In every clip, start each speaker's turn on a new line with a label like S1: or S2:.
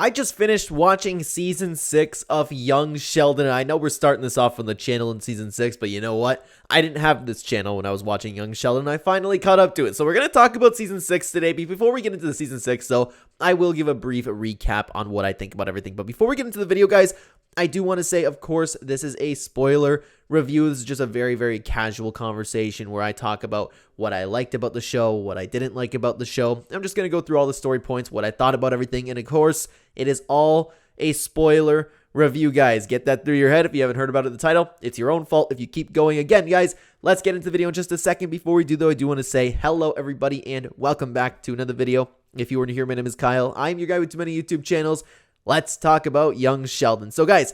S1: I just finished watching season 6 of Young Sheldon. I know we're starting this off on the channel in season 6, but you know what? I didn't have this channel when I was watching Young Sheldon. I finally caught up to it. So we're going to talk about season 6 today. But before we get into the season 6, though, I will give a brief recap on what I think about everything. But before we get into the video, guys, I do want to say, of course, this is a spoiler review. This is just a very, very casual conversation where I talk about what I liked about the show, what I didn't like about the show. I'm just going to go through all the story points, what I thought about everything, and of course, it is all a spoiler review, guys. Get that through your head. If you haven't heard about it in the title, it's your own fault if you keep going. Again, guys, let's get into the video in just a second. Before we do, though, I do want to say hello, everybody, and welcome back to another video. If you were new here, my name is Kyle. I'm your guy with too many YouTube channels. Let's talk about Young Sheldon. So, guys,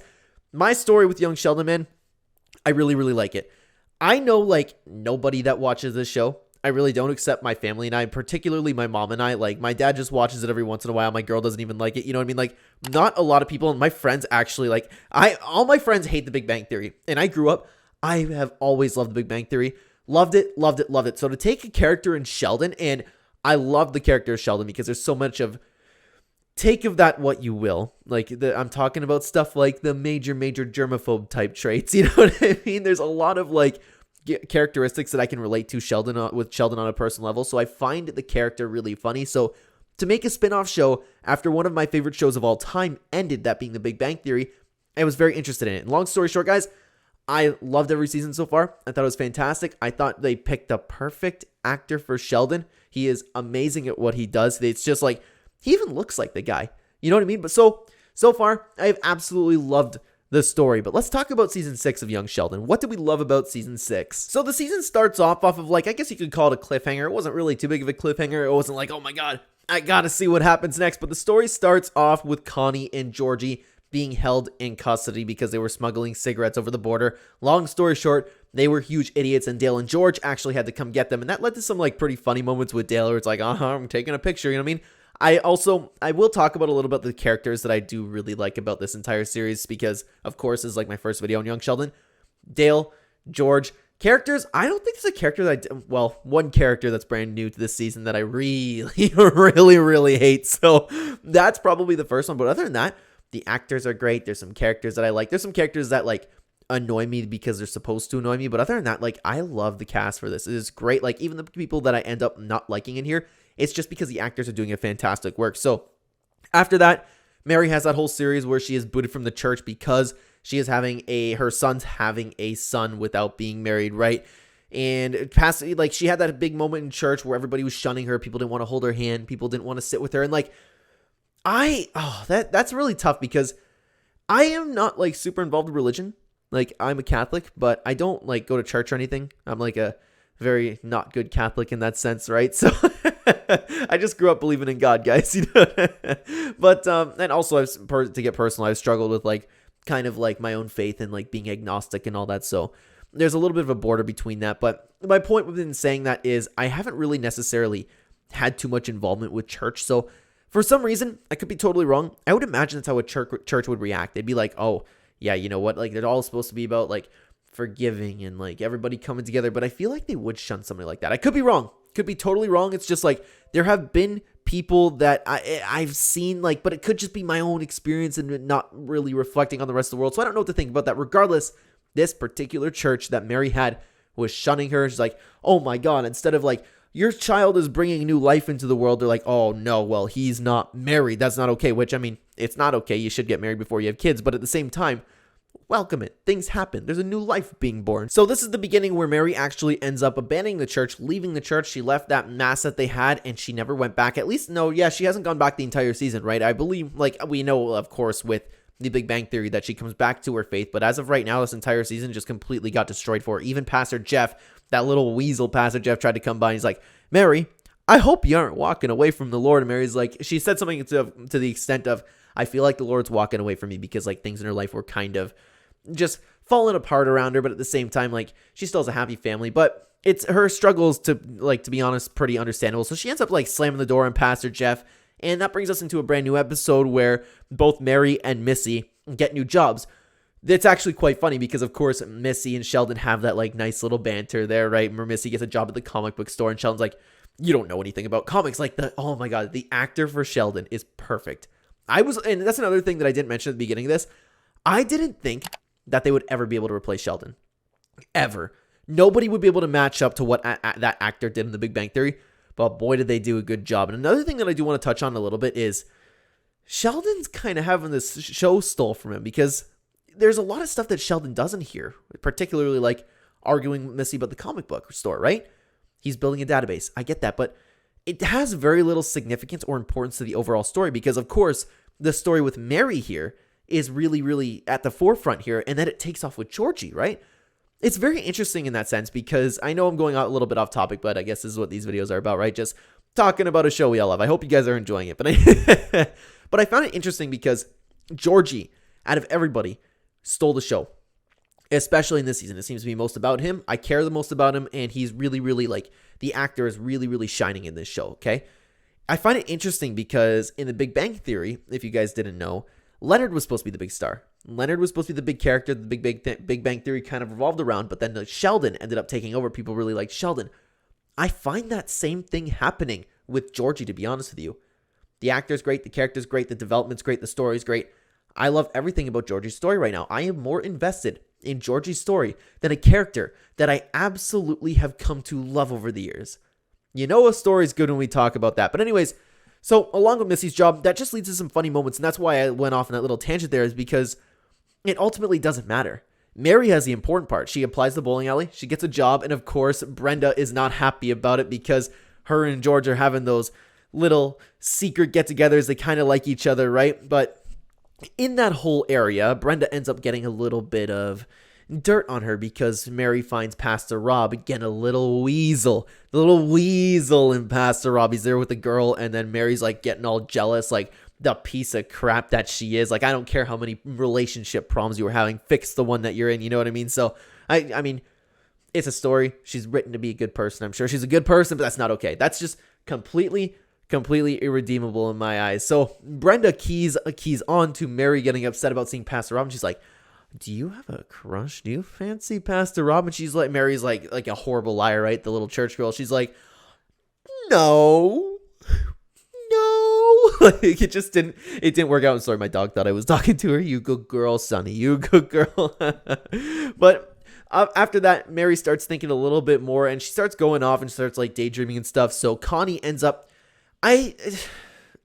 S1: my story with Young Sheldon, man, I really, really like it. I know, like, nobody that watches this show. I really don't, except my family and I, particularly my mom and I. Like, my dad just watches it every once in a while. My girl doesn't even like it. You know what I mean? Like, not a lot of people, and my friends actually, like, all my friends hate The Big Bang Theory. And I grew up, I have always loved The Big Bang Theory. Loved it, loved it, loved it. So to take a character in Sheldon, and I love the character of Sheldon because there's so much of, take of that what you will. Like, I'm talking about stuff like the major germaphobe type traits. You know what I mean? There's a lot of, like, characteristics that I can relate to with Sheldon on a personal level. So I find the character really funny. So to make a spin-off show after one of my favorite shows of all time ended, that being The Big Bang Theory, I was very interested in it. And long story short, guys, I loved every season so far. I thought it was fantastic. I thought they picked the perfect actor for Sheldon. He is amazing at what he does. It's just like, he even looks like the guy. You know what I mean? But so far, I've absolutely loved the story. But let's talk about season 6 of Young Sheldon. What did we love about season 6? So the season starts off of, like, I guess you could call it a cliffhanger. It wasn't really too big of a cliffhanger. It wasn't like, oh my god, I gotta see what happens next. But the story starts off with Connie and Georgie being held in custody because they were smuggling cigarettes over the border. Long story short, they were huge idiots, and Dale and George actually had to come get them. And that led to some, like, pretty funny moments with Dale where it's like, I'm taking a picture, you know what I mean? I will talk about a little bit the characters that I do really like about this entire series because, of course, this is like my first video on Young Sheldon. Dale, George, characters. I don't think there's a character one character that's brand new to this season that I really, really hate. So that's probably the first one. But other than that, the actors are great. There's some characters that I like. There's some characters that, like, annoy me because they're supposed to annoy me. But other than that, like, I love the cast for this. It is great. Like, even the people that I end up not liking in here, it's just because the actors are doing a fantastic work. So after that, Mary has that whole series where she is booted from the church because she is her son's having a son without being married, right? And like, she had that big moment in church where everybody was shunning her. People didn't want to hold her hand. People didn't want to sit with her. And, like, that's really tough because I am not, like, super involved in religion. Like, I'm a Catholic, but I don't, like, go to church or anything. I'm, like, a very not good Catholic in that sense, right? So I just grew up believing in God, guys. You know? But and also, to get personal, I've struggled with, like, kind of like my own faith and, like, being agnostic and all that. So there's a little bit of a border between that. But my point within saying that is I haven't really necessarily had too much involvement with church. So for some reason, I could be totally wrong. I would imagine that's how a church would react. They'd be like, oh yeah, you know what? Like, they're all supposed to be about, like, forgiving and, like, everybody coming together, but I feel like they would shun somebody like that. I could be wrong. Could be totally wrong. It's just, like, there have been people that I've seen, like, but it could just be my own experience and not really reflecting on the rest of the world. So I don't know what to think about that. Regardless, this particular church that Mary had was shunning her. She's like, oh my god, instead of, like, your child is bringing new life into the world, they're like, oh no, well, he's not married. That's not okay. Which, I mean, it's not okay. You should get married before you have kids. But at the same time, welcome it. Things happen. There's a new life being born. So this is the beginning where Mary actually ends up abandoning the church, leaving the church. She left that mass that they had, and she never went back. At least, no, yeah, she hasn't gone back the entire season, right? I believe, like, we know, of course, with The Big Bang Theory that she comes back to her faith. But as of right now, this entire season just completely got destroyed for her. Even Pastor Jeff, that little weasel Pastor Jeff, tried to come by, and he's like, Mary, I hope you aren't walking away from the Lord. And Mary's like, she said something to the extent of, I feel like the Lord's walking away from me because, like, things in her life were kind of just falling apart around her. But at the same time, like, she still has a happy family. But it's her struggles, to be honest, pretty understandable. So she ends up, like, slamming the door on Pastor Jeff. And that brings us into a brand new episode where both Mary and Missy get new jobs. It's actually quite funny because, of course, Missy and Sheldon have that, like, nice little banter there, right? Where Missy gets a job at the comic book store and Sheldon's like, you don't know anything about comics. Like, oh my god, the actor for Sheldon is perfect. And that's another thing that I didn't mention at the beginning of this. I didn't think that they would ever be able to replace Sheldon. Ever. Nobody would be able to match up to what that actor did in The Big Bang Theory, but boy, did they do a good job. And another thing that I do want to touch on a little bit is Sheldon's kind of having this show stole from him, because there's a lot of stuff that Sheldon doesn't hear, particularly like arguing with Missy about the comic book store, right? He's building a database. I get that, but it has very little significance or importance to the overall story, because of course, the story with Mary here is really, really at the forefront here, and then it takes off with Georgie, right? It's very interesting in that sense, because I know I'm going out a little bit off topic, but I guess this is what these videos are about, right? Just talking about a show we all love. I hope you guys are enjoying it, but but I found it interesting because Georgie, out of everybody, stole the show, especially in this season. It seems to be most about him. I care the most about him, and he's really, really, like, the actor is really, really shining in this show, okay? I find it interesting because in The Big Bang Theory, if you guys didn't know, Leonard was supposed to be the big star. Leonard was supposed to be the big character the Big Bang Theory kind of revolved around, but then Sheldon ended up taking over. People really liked Sheldon. I find that same thing happening with Georgie, to be honest with you. The actor's great, the character's great, the development's great, the story's great. I love everything about Georgie's story right now. I am more invested in Georgie's story than a character that I absolutely have come to love over the years. You know, a story's good when we talk about that. But anyways, so along with Missy's job, that just leads to some funny moments, and that's why I went off on that little tangent there, is because it ultimately doesn't matter. Mary has the important part. She applies the bowling alley, she gets a job, and of course, Brenda is not happy about it because her and George are having those little secret get-togethers. They kind of like each other, right? But in that whole area, Brenda ends up getting a little bit of dirt on her because Mary finds Pastor Rob again, a little weasel. The little weasel in Pastor Rob. He's there with the girl, and then Mary's like getting all jealous, like the piece of crap that she is. Like, I don't care how many relationship problems you were having, fix the one that you're in, you know what I mean? So I mean, it's a story. She's written to be a good person. I'm sure she's a good person, but that's not okay. That's just completely irredeemable in my eyes. So Brenda keys on to Mary getting upset about seeing Pastor Rob, and she's like, do you have a crush? Do you fancy Pastor Rob? And she's like, Mary's like a horrible liar, right? The little church girl. She's like, no. Like, it didn't work out. I'm sorry, my dog thought I was talking to her. You good girl, Sonny. You good girl. But after that, Mary starts thinking a little bit more, and she starts going off and starts like daydreaming and stuff. So Connie ends up, I'm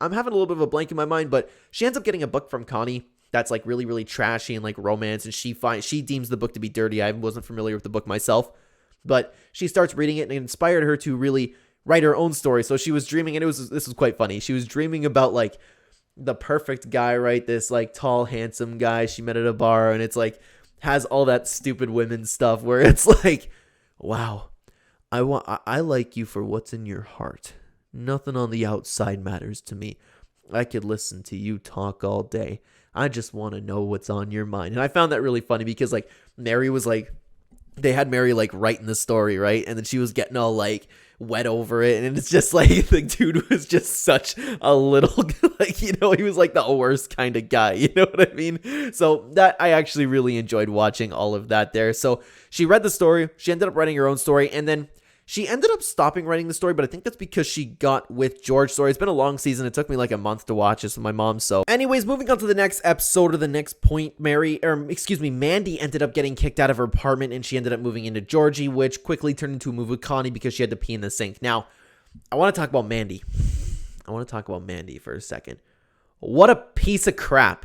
S1: having a little bit of a blank in my mind, but she ends up getting a book from Connie that's like really, really trashy and like romance, and she deems the book to be dirty. I wasn't familiar with the book myself, but she starts reading it, and it inspired her to really write her own story. So she was dreaming, and this was quite funny. She was dreaming about like the perfect guy, right? This like tall, handsome guy she met at a bar, and it's like has all that stupid women stuff where it's like, wow, I like you for what's in your heart. Nothing on the outside matters to me. I could listen to you talk all day. I just want to know what's on your mind. And I found that really funny because like Mary was like, they had Mary like writing the story, right? And then she was getting all like wet over it, and it's just like the dude was just such a little like, you know, he was like the worst kind of guy, you know what I mean? So that I actually really enjoyed watching all of that there. So she read the story, she ended up writing her own story, and then she ended up stopping writing the story, but I think that's because she got with George's story. It's been a long season. It took me like a month to watch this with my mom. So anyways, moving on to the next episode or the next point, Mandy ended up getting kicked out of her apartment, and she ended up moving into Georgie, which quickly turned into a move with Connie because she had to pee in the sink. Now, I want to talk about Mandy. For a second. What a piece of crap.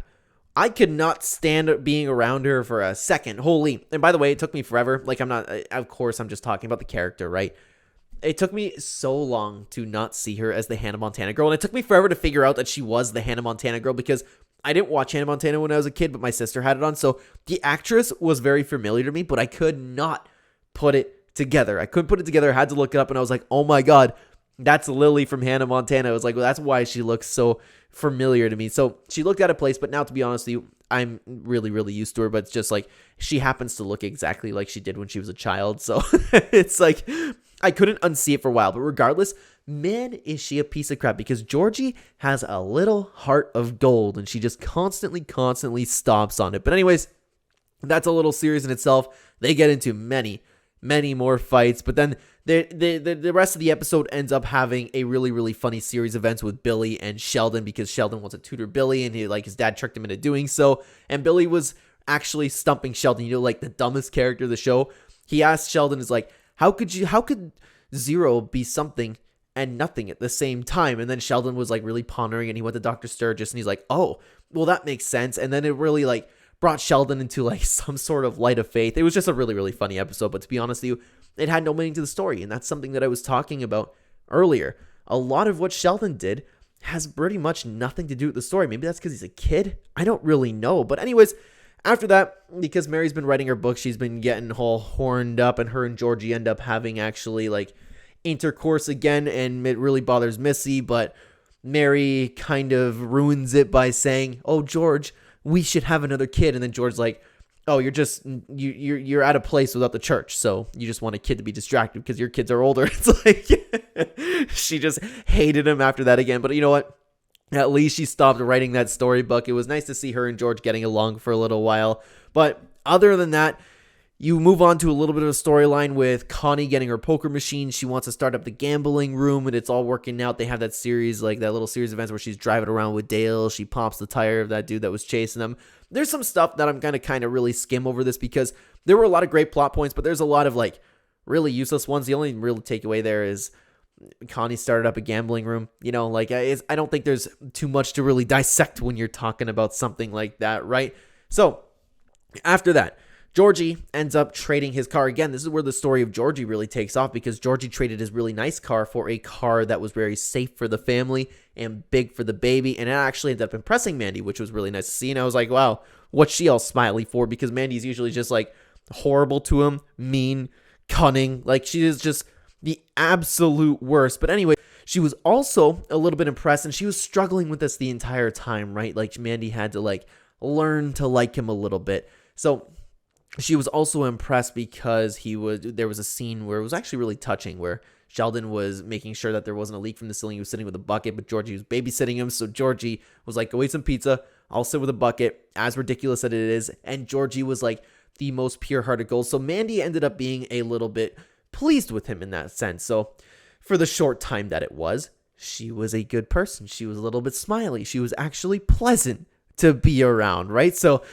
S1: I could not stand being around her for a second. Holy. And by the way, it took me forever. Like, of course, I'm just talking about the character, right? It took me so long to not see her as the Hannah Montana girl. And it took me forever to figure out that she was the Hannah Montana girl because I didn't watch Hannah Montana when I was a kid, but my sister had it on. So the actress was very familiar to me, but I could not put it together. I couldn't put it together. I had to look it up, and I was like, oh my God, that's Lily from Hannah Montana. I was like, well, that's why she looks so familiar to me. So she looked out of place, but now, to be honest with you, I'm really, really used to her, but it's just like she happens to look exactly like she did when she was a child. So it's like I couldn't unsee it for a while, but regardless, man, is she a piece of crap because Georgie has a little heart of gold, and she just constantly stomps on it. But anyways, that's a little series in itself. They get into many many more fights. But then the rest of the episode ends up having a really, really funny series of events with Billy and Sheldon, because Sheldon wants to tutor Billy, and his dad tricked him into doing so. And Billy was actually stumping Sheldon, like the dumbest character of the show. He asked Sheldon, is like, how could zero be something and nothing at the same time? And then Sheldon was like really pondering, and he went to Dr. Sturgis, and he's like, oh, well, that makes sense. And then it really like brought Sheldon into like some sort of light of faith. It was just a really, really funny episode. But to be honest with you, it had no meaning to the story. And that's something that I was talking about earlier. A lot of what Sheldon did has pretty much nothing to do with the story. Maybe that's because he's a kid. I don't really know. But anyways, after that, because Mary's been writing her book, she's been getting all horned up, and her and Georgie end up having actually like intercourse again, and it really bothers Missy. But Mary kind of ruins it by saying, oh, George, we should have another kid. And then George's like, oh, you're at a place without the church, so you just want a kid to be distracted because your kids are older. It's like she just hated him after that again. But you know what? At least she stopped writing that storybook. It was nice to see her and George getting along for a little while. But other than that, you move on to a little bit of a storyline with Connie getting her poker machine. She wants to start up the gambling room, and it's all working out. They have that series, like that little series of events where she's driving around with Dale. She pops the tire of that dude that was chasing them. There's some stuff that I'm going to kind of really skim over this, because there were a lot of great plot points, but there's a lot of like really useless ones. The only real takeaway there is Connie started up a gambling room. I don't think there's too much to really dissect when you're talking about something like that, right? So after that, Georgie ends up trading his car. Again, this is where the story of Georgie really takes off, because Georgie traded his really nice car for a car that was very safe for the family and big for the baby. And it actually ended up impressing Mandy, which was really nice to see. And I was like, wow, what's she all smiley for? Because Mandy's usually just like horrible to him, mean, cunning. Like she is just the absolute worst. But anyway, she was also a little bit impressed, and she was struggling with this the entire time, right? Like Mandy had to like learn to like him a little bit. So she was also impressed because there was a scene where it was actually really touching, where Sheldon was making sure that there wasn't a leak from the ceiling. He was sitting with a bucket, but Georgie was babysitting him. So Georgie was like, go eat some pizza. I'll sit with a bucket, as ridiculous as it is. And Georgie was like the most pure-hearted goal. So Mandy ended up being a little bit pleased with him in that sense. So for the short time that it was, she was a good person. She was a little bit smiley. She was actually pleasant to be around, right? So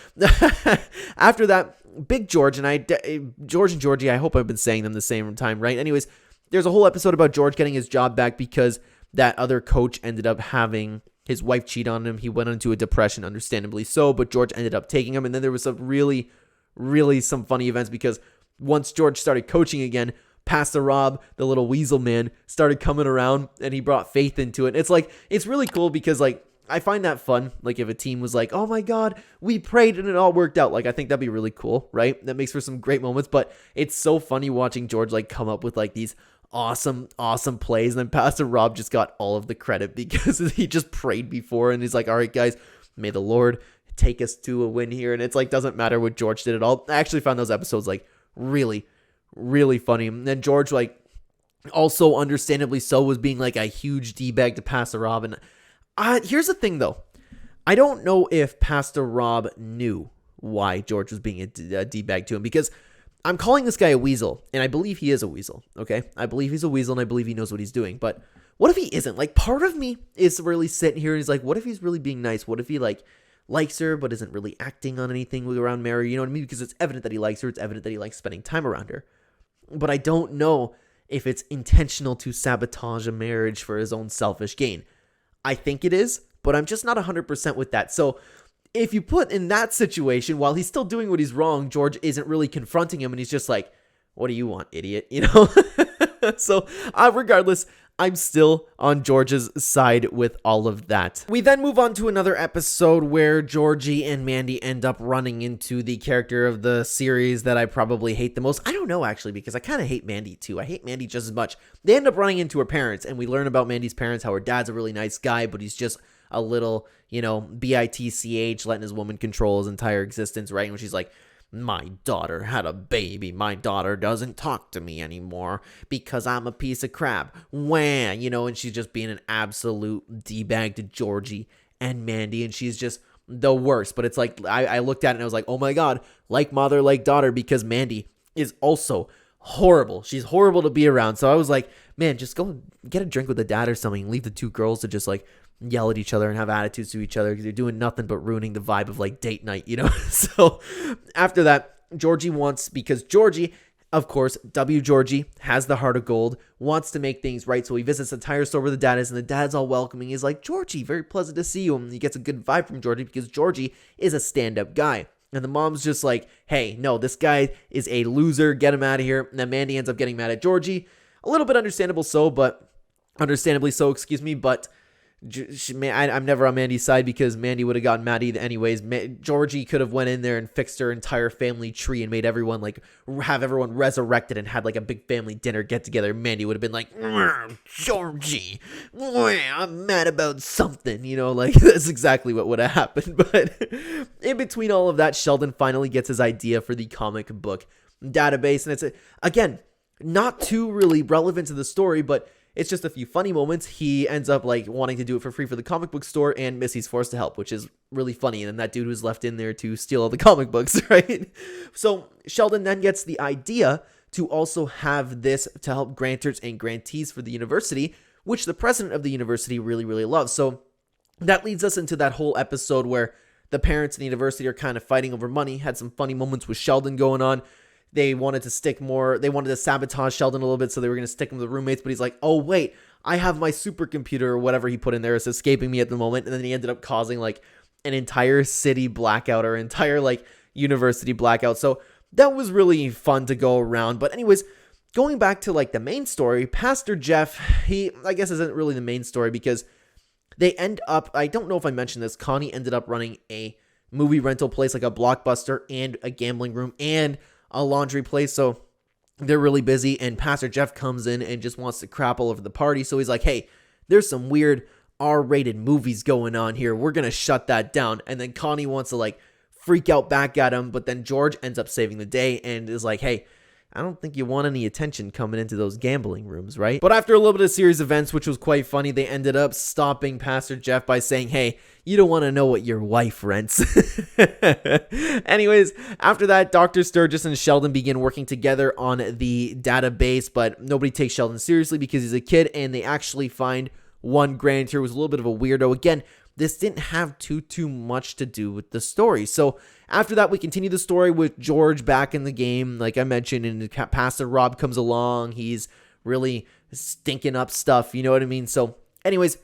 S1: after that, Big George and George and Georgie, I hope I've been saying them the same time, right? Anyways, there's a whole episode about George getting his job back because that other coach ended up having his wife cheat on him. He went into a depression, understandably so, but George ended up taking him. And then there was some really, really some funny events, because once George started coaching again, Pastor Rob, the little weasel man, started coming around, and he brought faith into it. It's really cool, because like I find that fun. Like if a team was like, oh my God, we prayed and it all worked out. Like I think that'd be really cool, right? That makes for some great moments. But it's so funny watching George like come up with like these awesome plays. And then Pastor Rob just got all of the credit because he just prayed before. And he's like, all right, guys, may the Lord take us to a win here. And it's like, doesn't matter what George did at all. I actually found those episodes like really, really funny. And then George, like also understandably so, was being like a huge D-bag to Pastor Rob. And here's the thing, though. I don't know if Pastor Rob knew why George was being a D-bag to him, because I'm calling this guy a weasel, and I believe he is a weasel, okay? I believe he's a weasel, and I believe he knows what he's doing, but what if he isn't? Like, part of me is really sitting here, and he's like, what if he's really being nice? What if he, like, likes her, but isn't really acting on anything around Mary? You know what I mean? Because it's evident that he likes her. It's evident that he likes spending time around her. But I don't know if it's intentional to sabotage a marriage for his own selfish gain. I think it is, but I'm just not 100% with that. So if you put in that situation, while he's still doing what he's wrong, George isn't really confronting him, and he's just like, what do you want, idiot? You know? So regardless, I'm still on George's side with all of that. We then move on to another episode where Georgie and Mandy end up running into the character of the series that I probably hate the most. I don't know, actually, because I kind of hate Mandy too. I hate Mandy just as much. They end up running into her parents, and we learn about Mandy's parents, how her dad's a really nice guy, but he's just a little, bitch, letting his woman control his entire existence, right? And she's like, my daughter had a baby. My daughter doesn't talk to me anymore because I'm a piece of crap. Wah, and she's just being an absolute D-bag to Georgie and Mandy, and she's just the worst. But it's like, I looked at it and I was like, oh my God, like mother, like daughter, because Mandy is also horrible. She's horrible to be around. So I was like, man, just go get a drink with the dad or something. Leave the two girls to just like yell at each other and have attitudes to each other because they're doing nothing but ruining the vibe of like date night, you know? So after that, Georgie wants, because Georgie, of course, Georgie has the heart of gold, wants to make things right. So he visits the tire store where the dad is, and the dad's all welcoming. He's like, Georgie, very pleasant to see you. And he gets a good vibe from Georgie because Georgie is a stand-up guy. And the mom's just like, hey, no, this guy is a loser. Get him out of here. And then Mandy ends up getting mad at Georgie. A little bit understandably so, but I'm never on Mandy's side because Mandy would have gotten mad either anyways. Georgie could have went in there and fixed her entire family tree and made everyone have everyone resurrected and had like a big family dinner get together. Mandy would have been like, Georgie, I'm mad about something, you know, like that's exactly what would have happened. But in between all of that, Sheldon finally gets his idea for the comic book database. And it's, again, not too really relevant to the story, but it's just a few funny moments. He ends up like wanting to do it for free for the comic book store, and Missy's forced to help, which is really funny. And then that dude was left in there to steal all the comic books, right? So Sheldon then gets the idea to also have this to help grantors and grantees for the university, which the president of the university really, really loves. So that leads us into that whole episode where the parents in the university are kind of fighting over money. Had some funny moments with Sheldon going on. They wanted to sabotage Sheldon a little bit, so they were going to stick him with the roommates, but he's like, oh, wait, I have my supercomputer or whatever he put in there. It's escaping me at the moment, and then he ended up causing, like, an entire city blackout or entire, like, university blackout, so that was really fun to go around. But anyways, going back to, like, the main story, Pastor Jeff, he, I guess, isn't really the main story because they end up, I don't know if I mentioned this, Connie ended up running a movie rental place, like a Blockbuster and a gambling room and a laundry place, so they're really busy, and Pastor Jeff comes in and just wants to crap all over the party. So he's like, hey, there's some weird R-rated movies going on here, we're gonna shut that down. And then Connie wants to like freak out back at him, but then George ends up saving the day and is like, hey, I don't think you want any attention coming into those gambling rooms, right? But after a little bit of series events, which was quite funny, they ended up stopping Pastor Jeff by saying, hey, you don't want to know what your wife rents. Anyways, after that, Dr. Sturgis and Sheldon begin working together on the database, but nobody takes Sheldon seriously because he's a kid, and they actually find one grantor who was a little bit of a weirdo. Again, this didn't have too much to do with the story. So after that, we continue the story with George back in the game, like I mentioned, and Pastor Rob comes along. He's really stinking up stuff, you know what I mean? So anyways,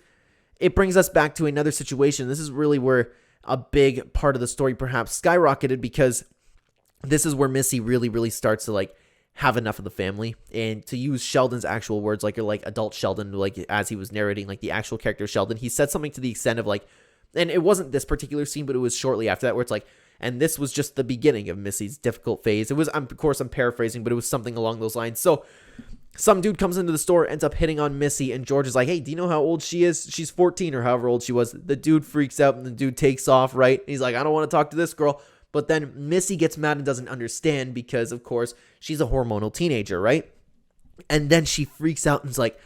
S1: it brings us back to another situation. This is really where a big part of the story perhaps skyrocketed, because this is where Missy really starts to like have enough of the family. And to use Sheldon's actual words, like adult Sheldon, like as he was narrating, like the actual character Sheldon, he said something to the extent of like, and it wasn't this particular scene, but it was shortly after that, where it's like, and this was just the beginning of Missy's difficult phase. It was, of course, I'm paraphrasing, but it was something along those lines. So some dude comes into the store, ends up hitting on Missy, and George is like, hey, do you know how old she is? She's 14 or however old she was. The dude freaks out, and the dude takes off, right? He's like, I don't want to talk to this girl. But then Missy gets mad and doesn't understand because, of course, she's a hormonal teenager, right? And then she freaks out and is like,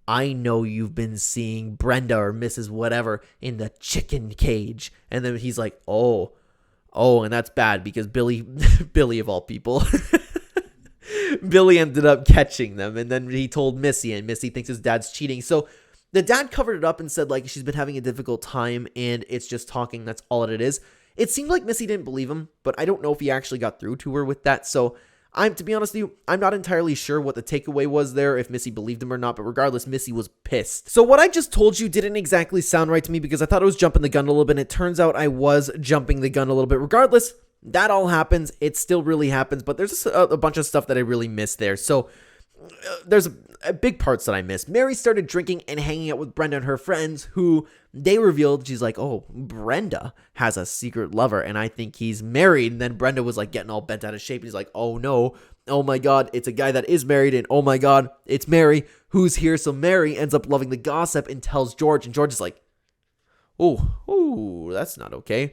S1: I know you've been seeing Brenda or Mrs. whatever in the chicken cage. And then he's like, oh, and that's bad because Billy of all people, Billy ended up catching them. And then he told Missy, and Missy thinks his dad's cheating. So the dad covered it up and said, like, she's been having a difficult time and it's just talking. That's all it is. It seemed like Missy didn't believe him, but I don't know if he actually got through to her with that. So to be honest with you, I'm not entirely sure what the takeaway was there, if Missy believed him or not, but regardless, Missy was pissed. So what I just told you didn't exactly sound right to me because I thought I was jumping the gun a little bit, and it turns out I was jumping the gun a little bit. Regardless, that all happens. It still really happens, but there's a bunch of stuff that I really missed there. So there's big parts that I missed. Mary started drinking and hanging out with Brenda and her friends, who they revealed, she's like, oh, Brenda has a secret lover and I think he's married. And then Brenda was like getting all bent out of shape, and he's like, oh no, oh my god, it's a guy that is married, and oh my god, it's Mary who's here. So Mary ends up loving the gossip and tells George, and George is like, oh, that's not okay.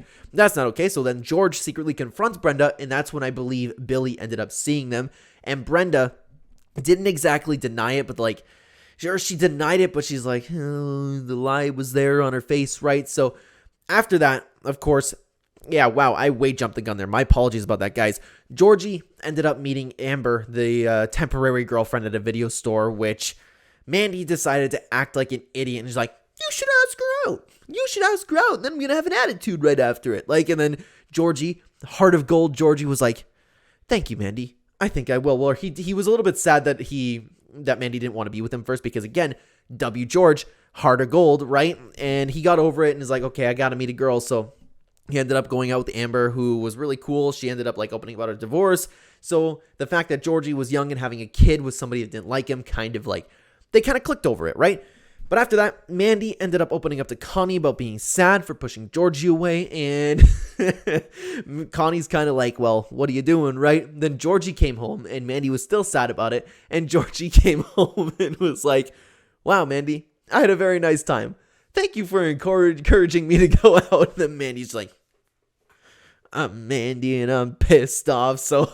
S1: So then George secretly confronts Brenda, and that's when I believe Billy ended up seeing them. And Brenda didn't exactly deny it, but like, sure, she denied it, but she's like, oh, the lie was there on her face, right? So after that, of course, yeah, wow, I way jumped the gun there. My apologies about that, guys. Georgie ended up meeting Amber, the temporary girlfriend at a video store, which Mandy decided to act like an idiot, and she's like, you should ask her out. You should ask her out, and then I'm going to have an attitude right after it. Like, and then Georgie, heart of gold, Georgie was like, thank you, Mandy. I think I will. Well, he was a little bit sad that Mandy didn't want to be with him first because, again, W. George, heart of gold, right? And he got over it and is like, okay, I got to meet a girl. So he ended up going out with Amber, who was really cool. She ended up like opening about her divorce. So the fact that Georgie was young and having a kid with somebody that didn't like him, kind of like, they kind of clicked over it, right? But after that, Mandy ended up opening up to Connie about being sad for pushing Georgie away. And Connie's kind of like, well, what are you doing, right? Then Georgie came home and Mandy was still sad about it. And Georgie came home and was like, wow, Mandy, I had a very nice time. Thank you for encouraging me to go out. And then Mandy's like, I'm Mandy and I'm pissed off. So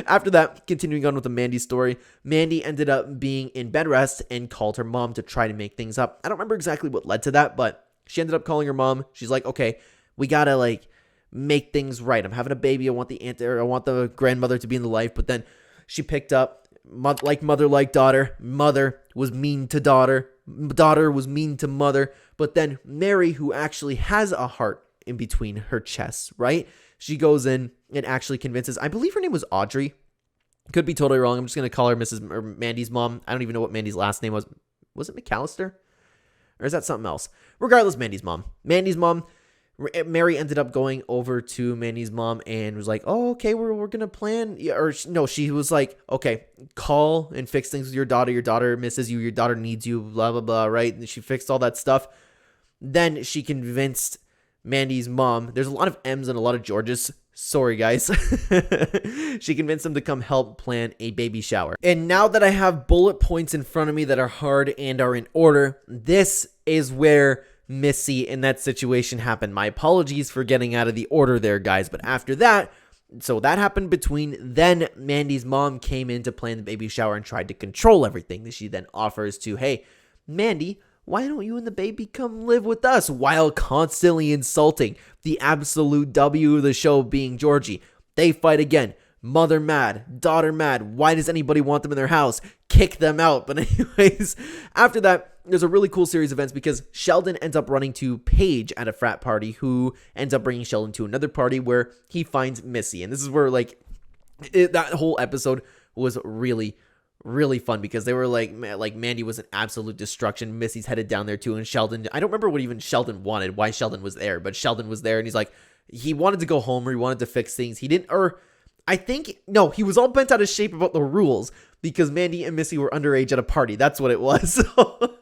S1: after that, continuing on with the Mandy story, Mandy ended up being in bed rest and called her mom to try to make things up. I don't remember exactly what led to that, but she ended up calling her mom. She's like, okay, we gotta like make things right. I'm having a baby. I want the grandmother to be in the life. But then she picked up like mother, like daughter. Mother was mean to daughter. Daughter was mean to mother. But then Mary, who actually has a heart in between her chests, right? She goes in and actually convinces, I believe her name was Audrey. Could be totally wrong. I'm just going to call her Mandy's mom. I don't even know what Mandy's last name was. Was it McAllister? Or is that something else? Regardless, Mandy's mom. Mandy's mom, Mary ended up going over to Mandy's mom and was like, oh, okay, we're going to plan. Or no, she was like, okay, call and fix things with your daughter. Your daughter misses you. Your daughter needs you, blah, blah, blah, right? And she fixed all that stuff. Then she convinced Mandy's mom, there's a lot of M's and a lot of Georges. Sorry, guys. She convinced them to come help plan a baby shower. And now that I have bullet points in front of me that are hard and are in order, this is where Missy in that situation happened. My apologies for getting out of the order there, guys. But after that, so that happened between then Mandy's mom came in to plan the baby shower and tried to control everything. She then offers to, hey, Mandy, why don't you and the baby come live with us, while constantly insulting the absolute W of the show being Georgie. They fight again. Mother mad, daughter mad. Why does anybody want them in their house? Kick them out. But anyways, after that, there's a really cool series of events because Sheldon ends up running to Paige at a frat party, who ends up bringing Sheldon to another party where he finds Missy. And this is where that whole episode was really fun because they were like Mandy was an absolute destruction. Missy's headed down there too, and Sheldon, I don't remember what even Sheldon wanted, why Sheldon was there, but Sheldon was there and he's like, he wanted to go home or he wanted to fix things. He didn't, or I think, no, he was all bent out of shape about the rules because Mandy and Missy were underage at a party. That's what it was. So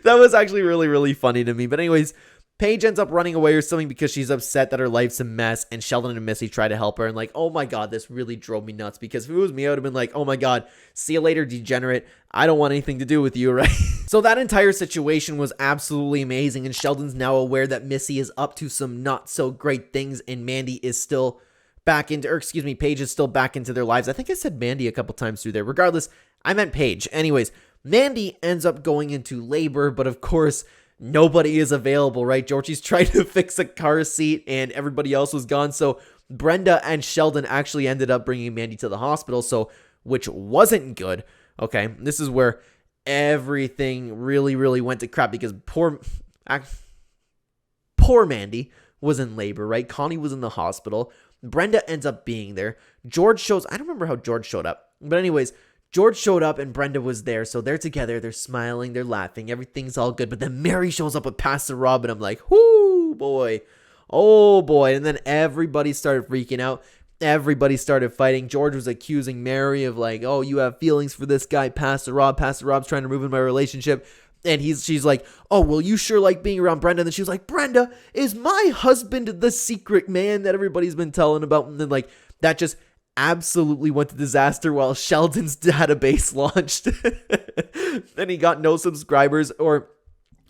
S1: that was actually really funny to me. But anyways, Paige ends up running away or something because she's upset that her life's a mess, and Sheldon and Missy try to help her, and like, oh my god, this really drove me nuts because if it was me, I would have been like, oh my god, see you later, degenerate. I don't want anything to do with you, right? So that entire situation was absolutely amazing, and Sheldon's now aware that Missy is up to some not so great things, and Mandy is still back into, or excuse me, Paige is still back into their lives. I think I said Mandy a couple times through there. Regardless, I meant Paige. Anyways, Mandy ends up going into labor, but of course, nobody is available, right? Georgie's trying to fix a car seat and everybody else was gone. So Brenda and Sheldon actually ended up bringing Mandy to the hospital, so which wasn't good. Okay, this is where everything really went to crap because poor Mandy was in labor, right? Connie was in the hospital. Brenda ends up being there. George shows, I don't remember how George showed up. But anyways, George showed up and Brenda was there. So they're together. They're smiling. They're laughing. Everything's all good. But then Mary shows up with Pastor Rob and I'm like, whoo, boy. Oh, boy. And then everybody started freaking out. Everybody started fighting. George was accusing Mary of like, oh, you have feelings for this guy, Pastor Rob. Pastor Rob's trying to ruin my relationship. And she's like, oh, well, you sure like being around Brenda. And then she was like, Brenda, is my husband the secret man that everybody's been telling about? And then like, that just absolutely went to disaster while Sheldon's database launched. Then he got no subscribers, or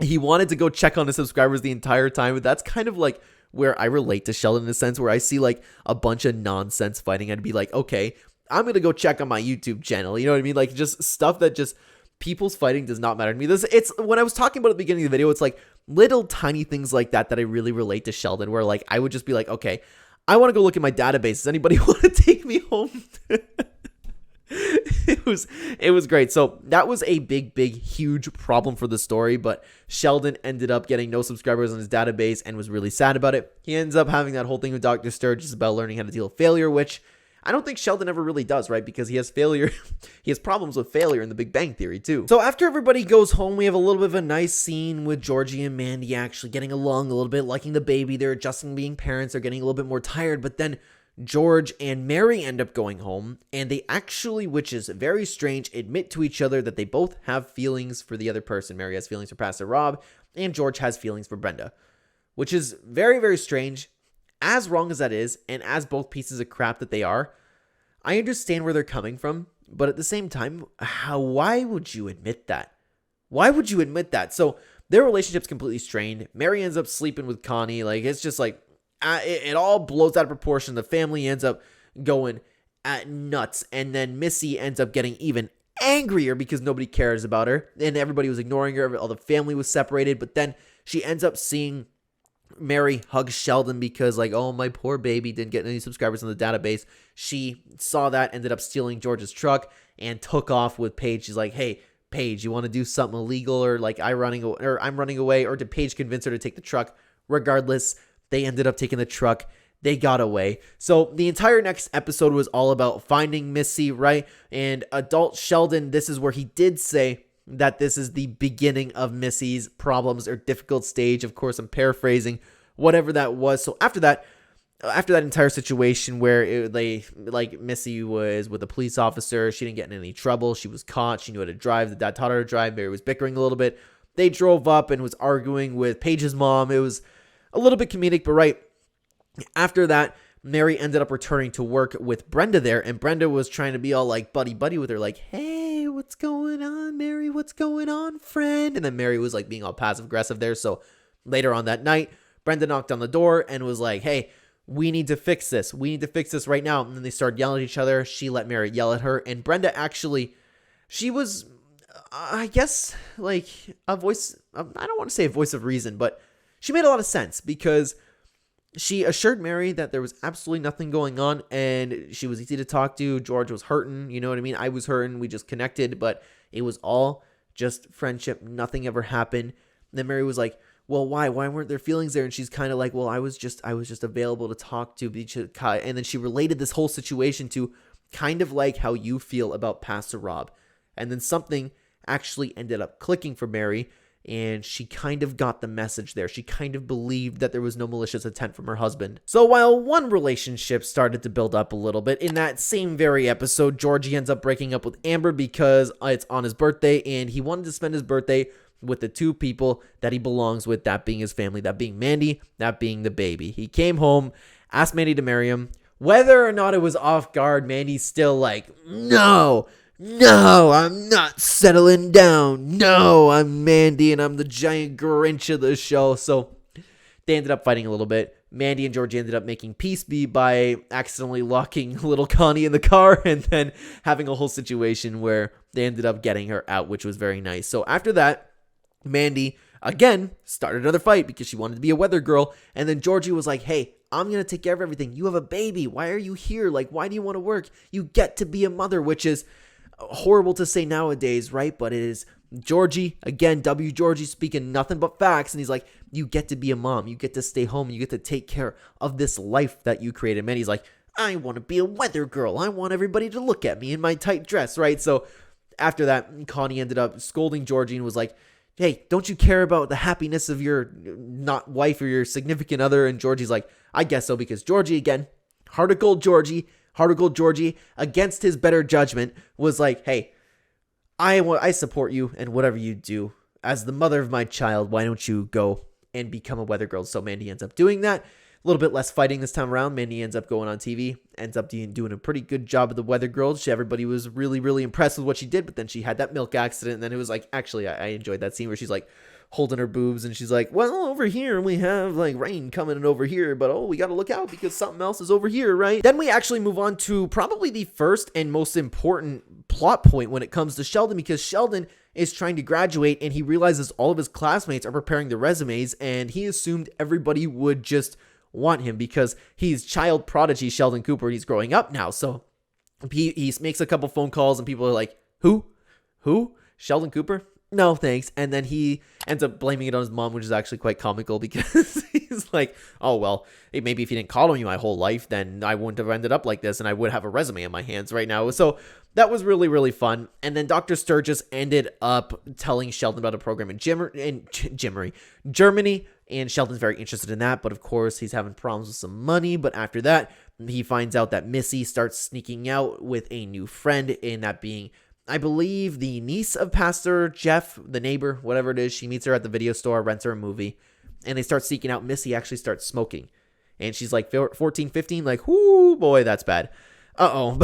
S1: he wanted to go check on the subscribers the entire time. But that's kind of like where I relate to Sheldon in a sense, where I see like a bunch of nonsense fighting. I'd be like, okay, I'm going to go check on my YouTube channel. You know what I mean? Like just stuff that just people's fighting does not matter to me. It's when I was talking about at the beginning of the video, it's like little tiny things like that I really relate to Sheldon, where like I would just be like, okay, I want to go look at my database. Does anybody want to take me home? It was great. So that was a big, huge problem for the story, but Sheldon ended up getting no subscribers on his database and was really sad about it. He ends up having that whole thing with Dr. Sturgis about learning how to deal with failure, which I don't think Sheldon ever really does, right? Because he has failure. He has problems with failure in the Big Bang Theory, too. So after everybody goes home, we have a little bit of a nice scene with Georgie and Mandy actually getting along a little bit, liking the baby. They're adjusting being parents. They're getting a little bit more tired. But then George and Mary end up going home, and they actually, which is very strange, admit to each other that they both have feelings for the other person. Mary has feelings for Pastor Rob, and George has feelings for Brenda, which is very, very strange. As wrong as that is, and as both pieces of crap that they are, I understand where they're coming from, but at the same time, why would you admit that? Why would you admit that? So their relationship's completely strained. Mary ends up sleeping with Connie. Like, it's just like, it all blows out of proportion. The family ends up going at nuts, and then Missy ends up getting even angrier because nobody cares about her, and everybody was ignoring her. All the family was separated, but then she ends up seeing Mary hug Sheldon because, like, oh, my poor baby didn't get any subscribers on the database. She saw that, ended up stealing George's truck, and took off with Paige. She's like, hey, Paige, you want to do something illegal, or like I'm running away, or did Paige convince her to take the truck? Regardless, they ended up taking the truck. They got away. So the entire next episode was all about finding Missy, right? And adult Sheldon, this is where he did say that this is the beginning of Missy's problems or difficult stage. Of course, I'm paraphrasing, whatever that was. So after that entire situation where Missy was with a police officer, she didn't get in any trouble. She was caught. She knew how to drive. The dad taught her to drive. Mary was bickering a little bit. They drove up and was arguing with Paige's mom. It was a little bit comedic, but right after that, Mary ended up returning to work with Brenda there, and Brenda was trying to be all like buddy with her, like, hey, what's going on, Mary? What's going on, friend? And then Mary was like being all passive aggressive there. So later on that night, Brenda knocked on the door and was like, hey, we need to fix this. We need to fix this right now. And then they started yelling at each other. She let Mary yell at her, and Brenda actually, she was, I guess, like a voice, I don't want to say a voice of reason, but she made a lot of sense because she assured Mary that there was absolutely nothing going on, and she was easy to talk to. George was hurting, you know what I mean? I was hurting. We just connected, but it was all just friendship. Nothing ever happened. And then Mary was like, well, why? Why weren't there feelings there? And she's kind of like, well, I was just available to talk to. And then she related this whole situation to kind of like how you feel about Pastor Rob. And then something actually ended up clicking for Mary, and she kind of got the message there. She kind of believed that there was no malicious intent from her husband. So while one relationship started to build up a little bit, in that same very episode, Georgie ends up breaking up with Amber because it's on his birthday, and he wanted to spend his birthday with the two people that he belongs with, that being his family, that being Mandy, that being the baby. He came home, asked Mandy to marry him. Whether or not it was off guard, Mandy's still like, no, I'm not settling down. No, I'm Mandy, and I'm the giant Grinch of the show. So they ended up fighting a little bit. Mandy and Georgie ended up making peace by accidentally locking little Connie in the car and then having a whole situation where they ended up getting her out, which was very nice. So after that, Mandy, again, started another fight because she wanted to be a weather girl. And then Georgie was like, hey, I'm going to take care of everything. You have a baby. Why are you here? Like, why do you want to work? You get to be a mother, which is horrible to say nowadays, right? But it is Georgie, again, Georgie speaking nothing but facts. And he's like, you get to be a mom. You get to stay home. You get to take care of this life that you created. And he's like, I want to be a weather girl. I want everybody to look at me in my tight dress, right? So after that, Connie ended up scolding Georgie and was like, hey, don't you care about the happiness of your not wife or your significant other? And Georgie's like, I guess so, because Georgie, again, heart of gold Georgie, against his better judgment, was like, hey, I support you and whatever you do. As the mother of my child, why don't you go and become a weather girl? So Mandy ends up doing that. A little bit less fighting this time around. Mandy ends up going on TV, ends up doing a pretty good job of the weather girl. Everybody was really, really impressed with what she did, but then she had that milk accident, and then it was like, actually, I enjoyed that scene where she's like holding her boobs, and she's like, well, over here we have like rain coming in over here, but we got to look out because something else is over here, right? Then we actually move on to probably the first and most important plot point when it comes to Sheldon, because Sheldon is trying to graduate, and he realizes all of his classmates are preparing their resumes, and he assumed everybody would just want him because he's child prodigy Sheldon Cooper, and he's growing up now. So he makes a couple phone calls, and people are like, who? Sheldon Cooper? No, thanks. And then he ends up blaming it on his mom, which is actually quite comical because he's like, oh, well, maybe if you didn't call me my whole life, then I wouldn't have ended up like this, and I would have a resume in my hands right now. So that was really, really fun. And then Dr. Sturgis ended up telling Sheldon about a program in Germany, and Sheldon's very interested in that, but of course he's having problems with some money. But after that, he finds out that Missy starts sneaking out with a new friend, and that being, I believe, the niece of Pastor Jeff, the neighbor, whatever it is. She meets her at the video store, rents her a movie, and they start seeking out. Missy actually starts smoking, and she's like 14, 15, like, whoo, boy, that's bad. Uh-oh.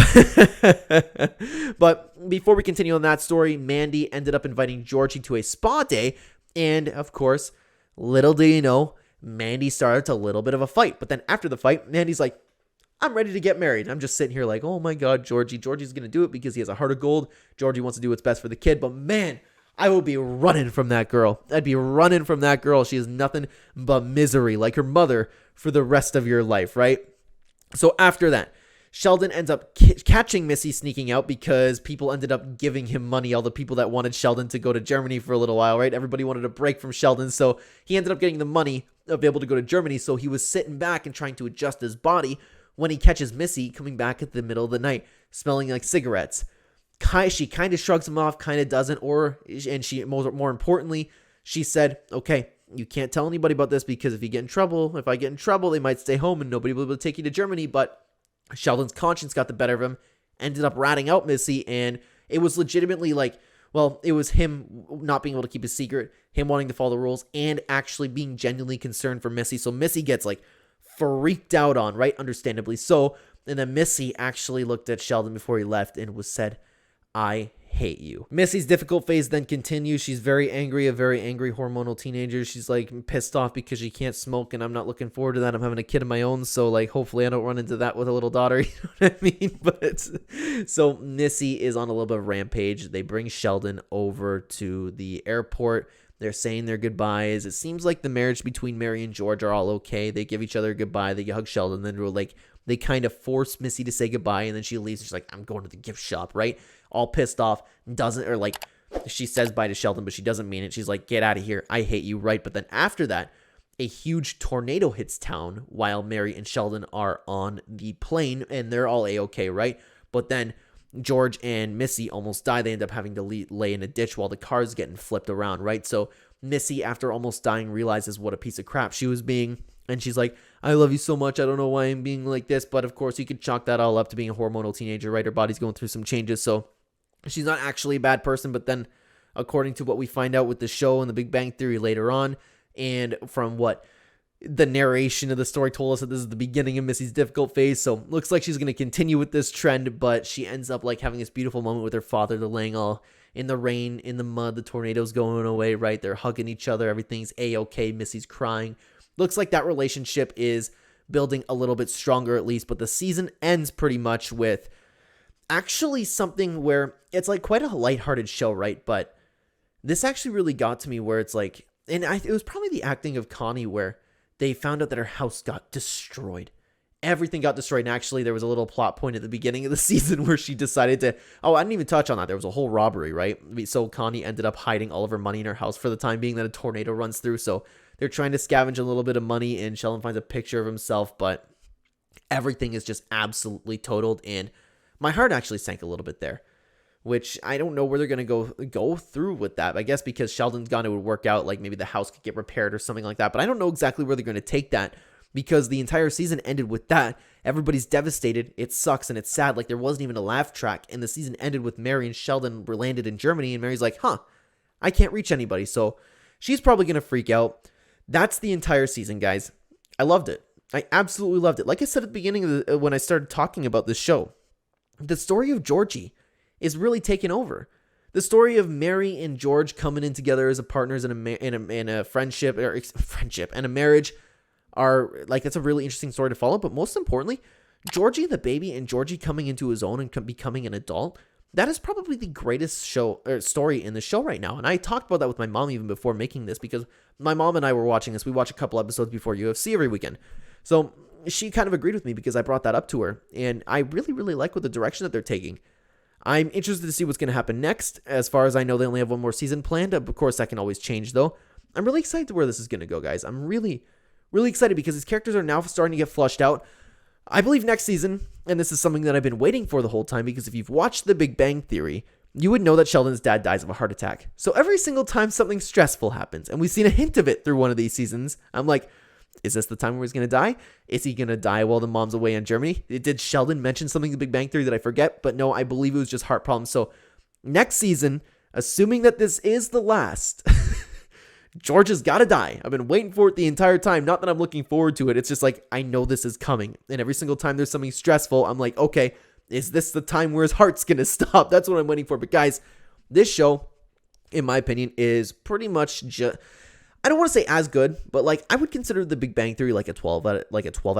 S1: But before we continue on that story, Mandy ended up inviting Georgie to a spa day, and of course, little do you know, Mandy started a little bit of a fight. But then after the fight, Mandy's like, I'm ready to get married. I'm just sitting here like, oh my God, Georgie's going to do it because he has a heart of gold. Georgie wants to do what's best for the kid. But man, I will be running from that girl. I'd be running from that girl. She is nothing but misery, like her mother, for the rest of your life, right? So after that, Sheldon ends up catching Missy sneaking out because people ended up giving him money. All the people that wanted Sheldon to go to Germany for a little while, right? Everybody wanted a break from Sheldon. So he ended up getting the money available to go to Germany. So he was sitting back and trying to adjust his body when he catches Missy coming back at the middle of the night, smelling like cigarettes. She kind of shrugs him off, kind of doesn't, and she, more importantly, she said, okay, you can't tell anybody about this because if I get in trouble, they might stay home and nobody will be able to take you to Germany. But Sheldon's conscience got the better of him, ended up ratting out Missy, and it was legitimately like, well, it was him not being able to keep his secret, him wanting to follow the rules, and actually being genuinely concerned for Missy. So Missy gets like freaked out on, right? Understandably so. And then Missy actually looked at Sheldon before he left and said, I hate you. Missy's difficult phase then continues. She's very angry, a very angry hormonal teenager. She's like pissed off because she can't smoke, and I'm not looking forward to that. I'm having a kid of my own, so like hopefully I don't run into that with a little daughter. You know what I mean? But so Missy is on a little bit of a rampage. They bring Sheldon over to the airport. They're saying their goodbyes. It seems like the marriage between Mary and George are all okay. They give each other a goodbye. They hug Sheldon. Then they kind of force Missy to say goodbye, and then she leaves. And she's like, I'm going to the gift shop, right? All pissed off. She says bye to Sheldon, but she doesn't mean it. She's like, get out of here. I hate you, right? But then after that, a huge tornado hits town while Mary and Sheldon are on the plane, and they're all A-okay, right? But then George and Missy almost die. They end up having to lay in a ditch while the car's getting flipped around, right? So Missy, after almost dying, realizes what a piece of crap she was being, and she's like, I love you so much. I don't know why I'm being like this, but of course you could chalk that all up to being a hormonal teenager, right? Her body's going through some changes, so she's not actually a bad person. But then, according to what we find out with the show and the Big Bang Theory later on, and from what the narration of the story told us, that this is the beginning of Missy's difficult phase. So looks like she's going to continue with this trend, but she ends up like having this beautiful moment with her father. They're laying all in the rain, in the mud, the tornado's going away, right? They're hugging each other. Everything's A-okay. Missy's crying. Looks like that relationship is building a little bit stronger at least, but the season ends pretty much with actually something where it's like quite a lighthearted show, right? But this actually really got to me where it's like, it was probably the acting of Connie where they found out that her house got destroyed. Everything got destroyed. And actually, there was a little plot point at the beginning of the season where she decided to... Oh, I didn't even touch on that. There was a whole robbery, right? So Connie ended up hiding all of her money in her house for the time being that a tornado runs through. So they're trying to scavenge a little bit of money, and Sheldon finds a picture of himself, but everything is just absolutely totaled. And my heart actually sank a little bit there, which I don't know where they're going to go through with that. I guess because Sheldon's gone, it would work out, like maybe the house could get repaired or something like that. But I don't know exactly where they're going to take that, because the entire season ended with that. Everybody's devastated. It sucks and it's sad. Like there wasn't even a laugh track. And the season ended with Mary and Sheldon were landed in Germany. And Mary's like, I can't reach anybody. So she's probably going to freak out. That's the entire season, guys. I loved it. I absolutely loved it. Like I said at the beginning of when I started talking about this show, the story of Georgie is really taken over. The story of Mary and George coming in together as partners in a friendship and a marriage are like, that's a really interesting story to follow. But most importantly, Georgie the baby and Georgie coming into his own and becoming an adult, that is probably the greatest show or story in the show right now. And I talked about that with my mom even before making this, because my mom and I were watching this. We watch a couple episodes before UFC every weekend. So she kind of agreed with me because I brought that up to her. And I really, really like what the direction that they're taking. I'm interested to see what's going to happen next. As far as I know, they only have one more season planned. Of course, that can always change, though. I'm really excited to where this is going to go, guys. I'm really, really excited because these characters are now starting to get flushed out. I believe next season, and this is something that I've been waiting for the whole time, because if you've watched The Big Bang Theory, you would know that Sheldon's dad dies of a heart attack. So every single time something stressful happens, and we've seen a hint of it through one of these seasons, I'm like, is this the time where he's going to die? Is he going to die while the mom's away in Germany? Did Sheldon mention something in The Big Bang Theory that I forget? But no, I believe it was just heart problems. So next season, assuming that this is the last, George has got to die. I've been waiting for it the entire time. Not that I'm looking forward to it. It's just like, I know this is coming. And every single time there's something stressful, I'm like, okay, is this the time where his heart's going to stop? That's what I'm waiting for. But guys, this show, in my opinion, is pretty much just, I don't want to say as good, but like I would consider The Big Bang Theory like a 12 out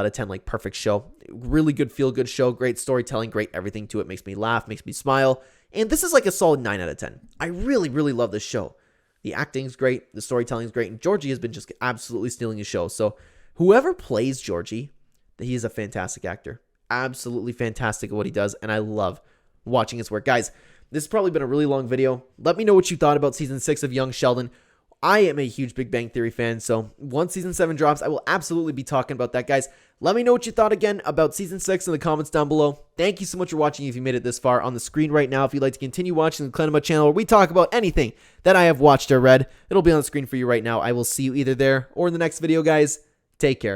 S1: of 10, like perfect show. Really good, feel good show, great storytelling, great everything to it, makes me laugh, makes me smile. And this is like a solid 9 out of 10. I really, really love this show. The acting's great, the storytelling's great, and Georgie has been just absolutely stealing the show. So whoever plays Georgie, he is a fantastic actor. Absolutely fantastic at what he does, and I love watching his work. Guys, this has probably been a really long video. Let me know what you thought about Season 6 of Young Sheldon. I am a huge Big Bang Theory fan, so once Season 7 drops, I will absolutely be talking about that, guys. Let me know what you thought again about Season 6 in the comments down below. Thank you so much for watching if you made it this far on the screen right now. If you'd like to continue watching the Clenema channel where we talk about anything that I have watched or read, it'll be on the screen for you right now. I will see you either there or in the next video, guys. Take care.